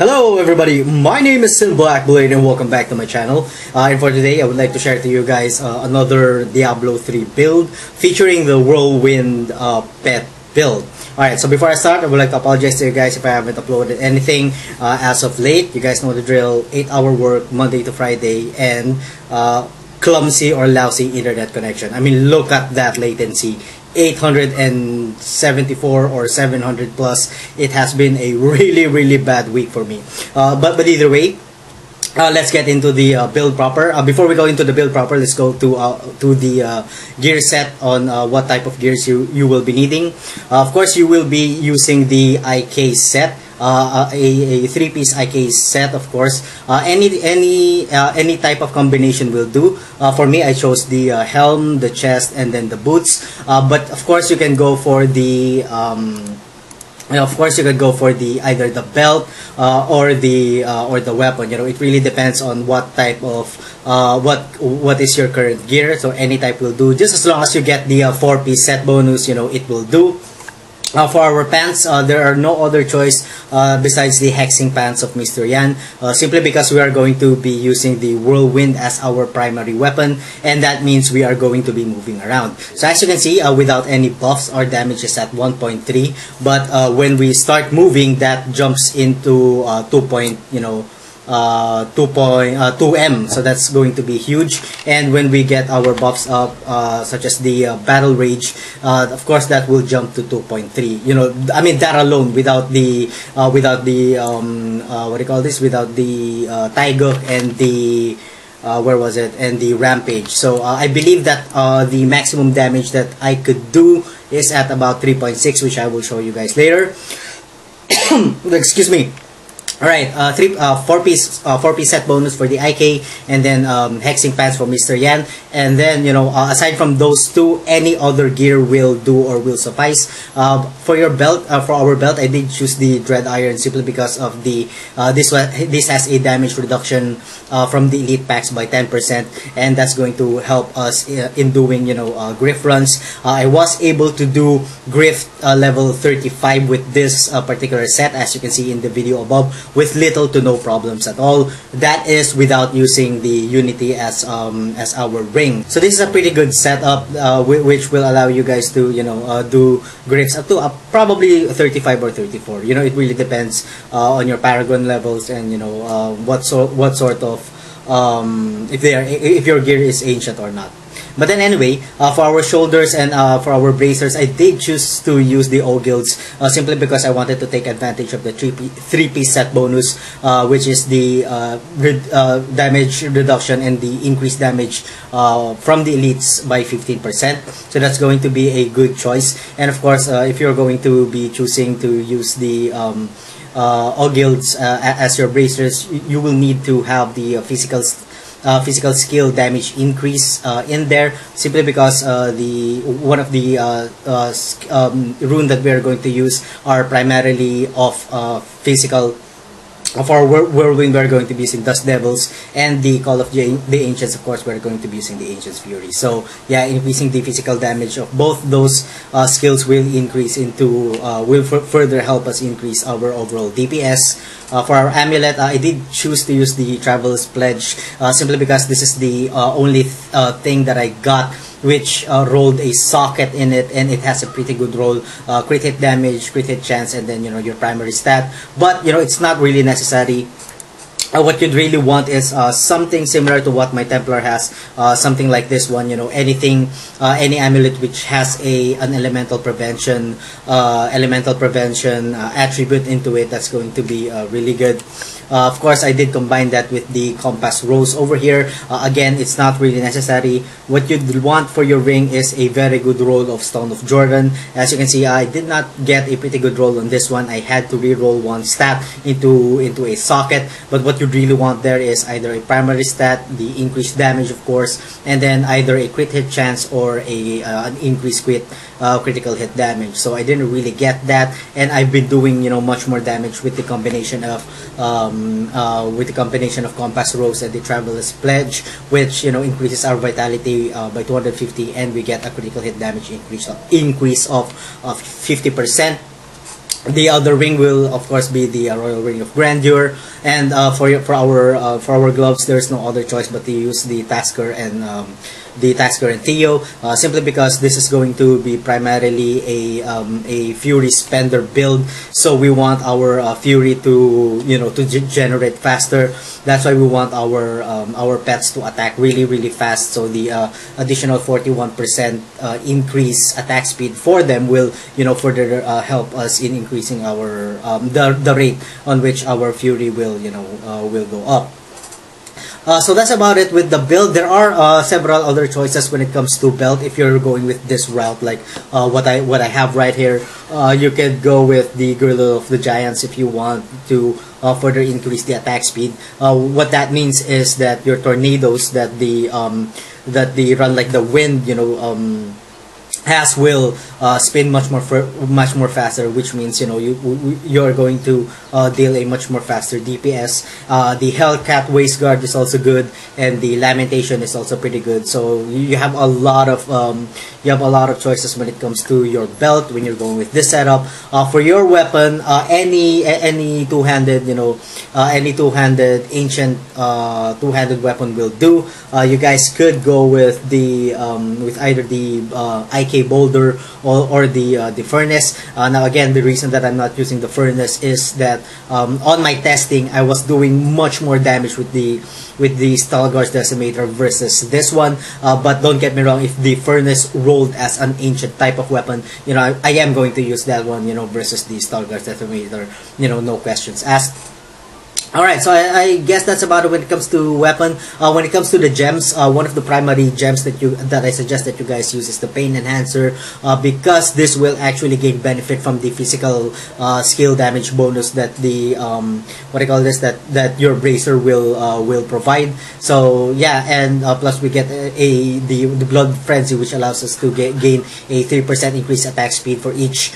Hello everybody, my name is Blackblade and welcome back to my channel. And for today I would like to share to you guys another Diablo 3 build featuring the Whirlwind Pet Build. Alright, so before I start, I would like to apologize to you guys if I haven't uploaded anything as of late. You guys know the drill, 8-hour work, Monday to Friday, and clumsy or lousy internet connection. I mean, look at that latency. 874 or 700 plus. It has been a really bad week for me. But either way, let's get into the build proper. Before we go into the build proper, let's go to the gear set on what type of gears you will be needing. Of course, you will be using the IK set. A 3-piece IK set, of course. Any type of combination will do. For me, I chose the helm, the chest, and then the boots. But of course, you can go for the either the belt or the weapon. You know, it really depends on what type of what is your current gear. So any type will do. Just as long as you get the 4-piece set bonus, you know, it will do. For our pants, there are no other choice besides the Hexing Pants of Mr. Yan, simply because we are going to be using the Whirlwind as our primary weapon, and that means we are going to be moving around. So as you can see, without any buffs, our damage is at 1.3, but when we start moving, that jumps into 2M, so that's going to be huge. And when we get our buffs up, such as the battle rage, of course that will jump to 2.3. You know, I mean, that alone, without the what do you call this, without the Taeguk and the and the rampage. So I believe that the maximum damage that I could do is at about 3.6, which I will show you guys later. Excuse me. Alright, 4-piece set bonus for the IK, and then Hexing Pants for Mr. Yan, and then, you know, aside from those two, any other gear will do or will suffice. For your belt, for our belt, I did choose the Dread Iron simply because of the this has a damage reduction from the elite packs by 10%, and that's going to help us in doing, you know, griff runs. I was able to do griff level 35 with this particular set, as you can see in the video above, with little to no problems at all. That is without using the Unity as our ring. So this is a pretty good setup, which will allow you guys to, you know, do griffs up to probably 35 or 34. You know, it really depends on your Paragon levels and, you know, what sort of if your gear is ancient or not. But then anyway, for our shoulders and for our bracers, I did choose to use the O-Guilds simply because I wanted to take advantage of the 3-piece set bonus, which is the damage reduction and the increased damage from the elites by 15%. So that's going to be a good choice. And of course, if you're going to be choosing to use the O-Guilds as your bracers, you will need to have the physical skill damage increase in there, simply because one of the rune that we are going to use are primarily of physical. Of our Whirlwind, we're going to be using Dust Devils, and the Call of the Ancients, of course, we're going to be using the Ancients Fury. So yeah, increasing the physical damage of both those skills will increase into will further help us increase our overall DPS. For our amulet, I did choose to use the Traveler's Pledge simply because this is the only thing that I got which rolled a socket in it, and it has a pretty good roll, crit hit damage, crit hit chance, and then, you know, your primary stat. But, you know, it's not really necessary. What you'd really want is something similar to what my Templar has, something like this one. You know, anything, any amulet which has an elemental prevention attribute into it, that's going to be really good. Of course, I did combine that with the Compass RoS over here. Again, it's not really necessary. What you'd want for your ring is a very good roll of Stone of Jordan. As you can see, I did not get a pretty good roll on this one. I had to re-roll one stat into a socket. But what you really want there is either a primary stat, the increased damage, of course, and then either a crit hit chance or an increased critical hit damage. So I didn't really get that, and I've been doing, you know, much more damage with the combination of Compass RoS and the Traveler's Pledge, which, you know, increases our vitality by 250, and we get a critical hit damage increase of 50%. The other ring will of course be the Royal Ring of Grandeur, and for our gloves, there's no other choice but to use the Tasker and Theo, simply because this is going to be primarily a Fury spender build. So we want our Fury to to generate faster. That's why we want our pets to attack really fast. So the additional 41% increase attack speed for them will further help us in increasing our the rate on which our Fury will will go up. So that's about it with the build. There are several other choices when it comes to belt. If you're going with this route, like what I have right here, you could go with the Gorilla of the Giants if you want to further increase the attack speed. What that means is that your tornadoes that they run like the wind, has will spin much more faster, which means you're going to deal a much more faster DPS. The Hellcat Waist Guard is also good, and the Lamentation is also pretty good. So you have a lot of choices when it comes to your belt when you're going with this setup. For your weapon, any two-handed any two-handed ancient two-handed weapon will do. You guys could go with the with either the IK Boulder or the Furnace. Now again, the reason that I'm not using the Furnace is that on my testing I was doing much more damage with the Stalgard's Decimator versus this one. But don't get me wrong, if the Furnace rolled as an ancient type of weapon, I am going to use that one versus the Stalgard's Decimator, no questions asked. Alright, so I guess that's about it when it comes to weapon. When it comes to the gems, one of the primary gems that I suggest that you guys use is the Pain Enhancer, because this will actually gain benefit from the physical skill damage bonus that the that your bracer will provide. So yeah, and plus we get the Blood Frenzy, which allows us to gain a 3% increased attack speed for each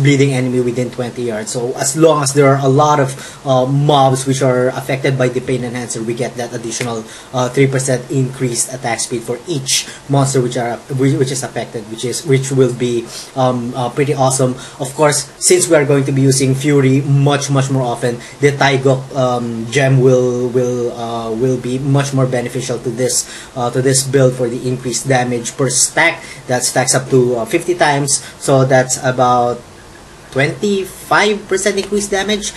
bleeding enemy within 20 yards. So as long as there are a lot of mobs which are affected by the Pain Enhancer, we get that additional 3% increased attack speed for each monster which is affected, which will be pretty awesome. Of course, since we are going to be using Fury much more often, the Taeguk gem will be much more beneficial to this build for the increased damage per stack. That stacks up to 50 times, so that's about 25% increased damage,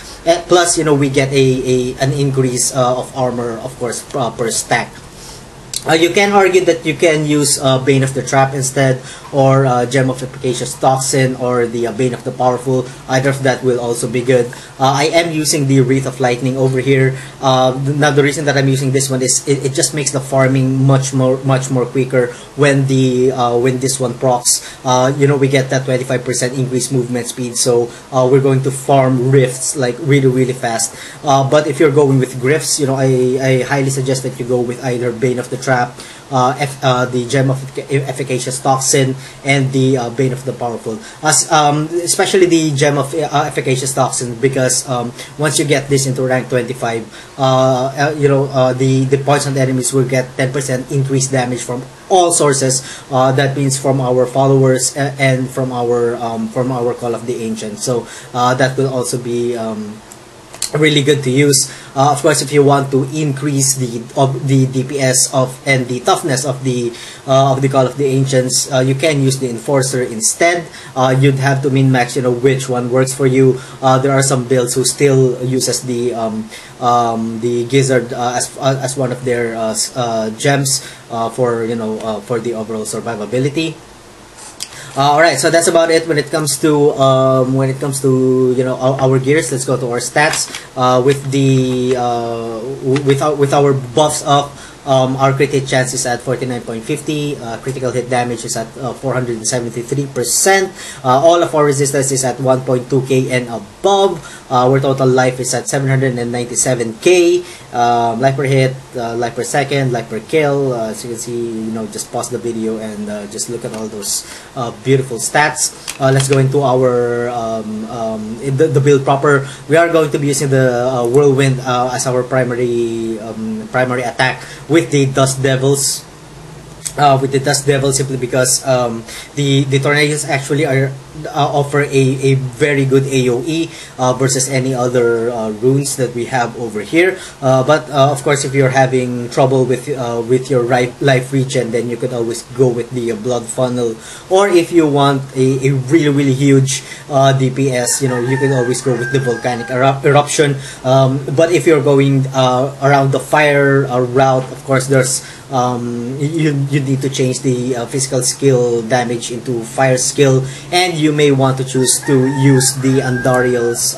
plus we get an increase of armor, of course, per stack. You can argue that you can use Bane of the Trap instead, or Gem of Efficacious Toxin, or the Bane of the Powerful. Either of that will also be good. I am using the Wreath of Lightning over here. Now the reason that I'm using this one is it just makes the farming much more quicker when this one procs. We get that 25% increased movement speed, so we're going to farm rifts like really fast. But if you're going with Griffs, I highly suggest that you go with either Bane of the Trap, the Gem of Efficacious Toxin, and the Bane of the Powerful. Especially the Gem of Efficacious Toxin, because once you get this into rank 25, the poisoned enemies will get 10% increased damage from all sources. That means from our followers and from our Call of the Ancient. So that will also be really good to use. Of course, if you want to increase the DPS and the toughness of the Call of the Ancients, you can use the Enforcer instead. You'd have to min-max which one works for you. There are some builds who still uses the Gizzard as one of their gems for the overall survivability. Alright, so that's about it when it comes to our gears. Let's go to our stats. With our buffs up, our crit hit chance is at 49.50, critical hit damage is at 473%, all of our resistance is at 1.2k and above, our total life is at 797k, life per hit, life per second, life per kill. As you can see, just pause the video and just look at all those beautiful stats. Let's go into our the build proper. We are going to be using the Whirlwind as our primary attack with the Dust Devils. with the Dust Devil, simply because the tornadoes actually are offer a very good AoE versus any other runes that we have over here. But of course, if you're having trouble with your life regen, then you could always go with the Blood Funnel, or if you want a really huge DPS, you know, you can always go with the Volcanic Eruption. But if you're going around the fire route, of course, there's you need to change the physical skill damage into fire skill, and you may want to choose to use the Andariel's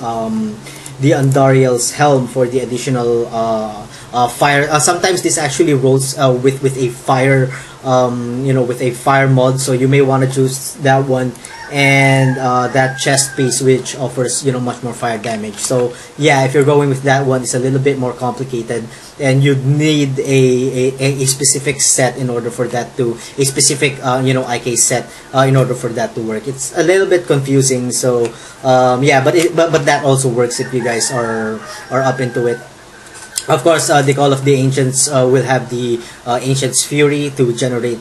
helm for the additional fire. Sometimes this actually rolls with a fire, you know, with a fire mod, so you may want to choose that one, and that chest piece, which offers, you know, much more fire damage. So yeah, if you're going with that one, it's a little bit more complicated, and you'd need a specific set in order for that to, a specific you know, IK set in order for that to work. It's a little bit confusing, so yeah, but that also works if you guys are up into it. Of course, the Call of the Ancients will have the Ancient's Fury to generate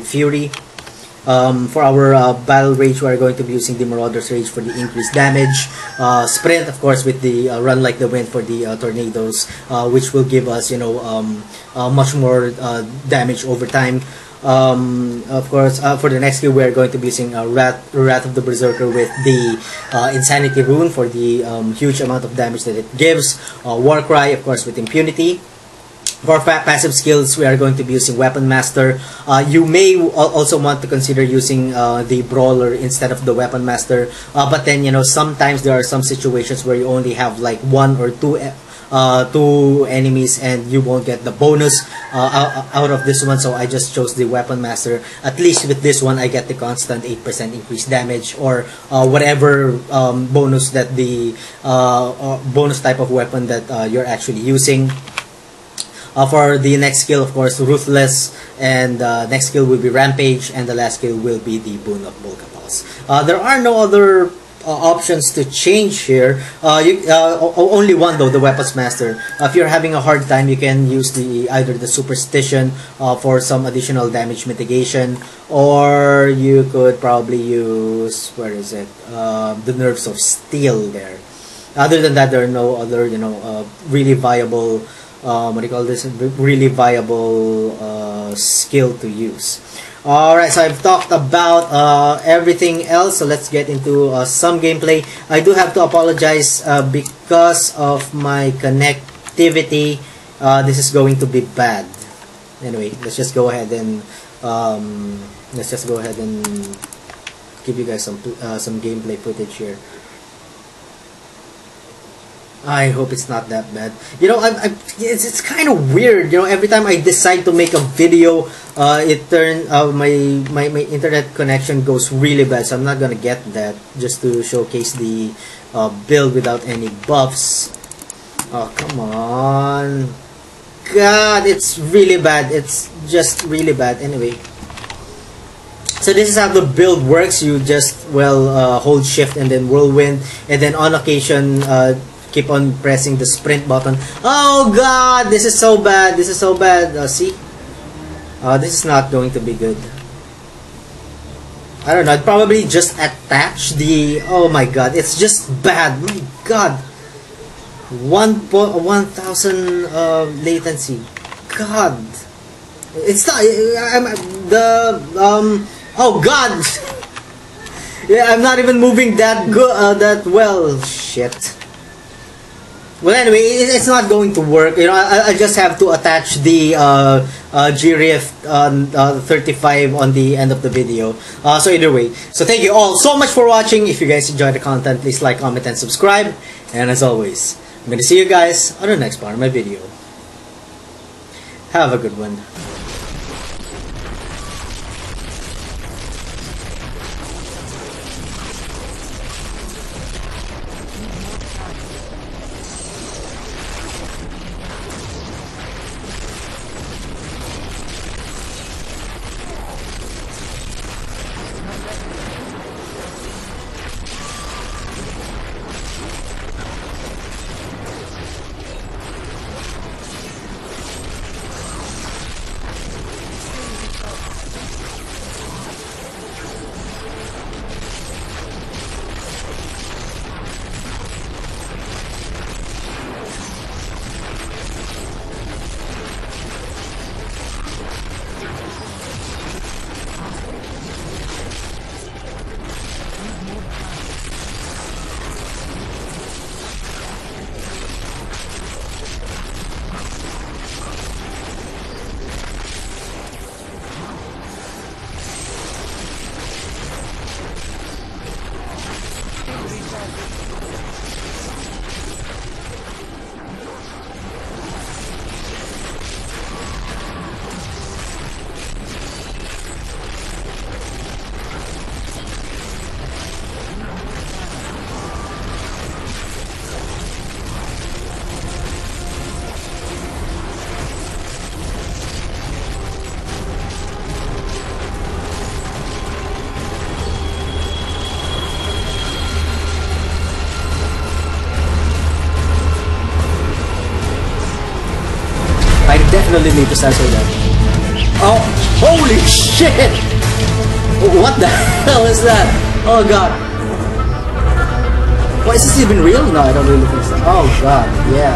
Fury. For our Battle Rage, we are going to be using the Marauder's Rage for the increased damage. Sprint, of course, with the Run Like the Wind for the Tornadoes, which will give us, you know, much more damage over time. Of course, for the next skill, we are going to be using Wrath of the Berserker with the Insanity Rune for the huge amount of damage that it gives. Warcry, of course, with Impunity. For passive skills, we are going to be using Weapon Master. You may also want to consider using the Brawler instead of the Weapon Master. But then, you know, sometimes there are some situations where you only have like one or two enemies, and you won't get the bonus out of this one. So I just chose the Weapon Master. At least with this one, I get the constant 8% increased damage, or whatever bonus that the bonus type of weapon that you're actually using. For the next skill, of course, Ruthless, and next skill will be Rampage, and the last skill will be the Boon of Volcapulse. There are no other options to change here. Only one though, the Weapons Master. If you're having a hard time, you can use either the Superstition for some additional damage mitigation, or you could probably use, where is it? The Nerves of Steel there. Other than that, there are no other, you know, really viable what do you call this? Really viable skill to use. Alright, so I've talked about everything else, so let's get into some gameplay. I do have to apologize because of my connectivity. This is going to be bad. Anyway, let's just go ahead and give you guys some gameplay footage here. I hope it's not that bad. You know, it's kind of weird. You know, every time I decide to make a video, my internet connection goes really bad. So I'm not gonna get that, just to showcase the build without any buffs. Oh, come on, God, it's really bad. It's just really bad. Anyway, so this is how the build works. You just, well, hold shift and then whirlwind, and then on occasion keep on pressing the sprint button. Oh God, this is so bad. This is so bad. See? This is not going to be good. I don't know. I'd probably just attach the... Oh my God, it's just bad. My God. 1,000 latency. God. It's not... oh God. Yeah, I'm not even moving that good. That well. Shit. Well, anyway, it's not going to work. You know, I just have to attach the G-Rift 35 on the end of the video. So either way, so thank you all so much for watching. If you guys enjoyed the content, please like, comment, and subscribe. And as always, I'm going to see you guys on the next part of my video. Have a good one. definitely need to censor that. Oh, holy shit! What the hell is that? Oh god. What, is this even real? No, I don't really think so. Oh god, yeah.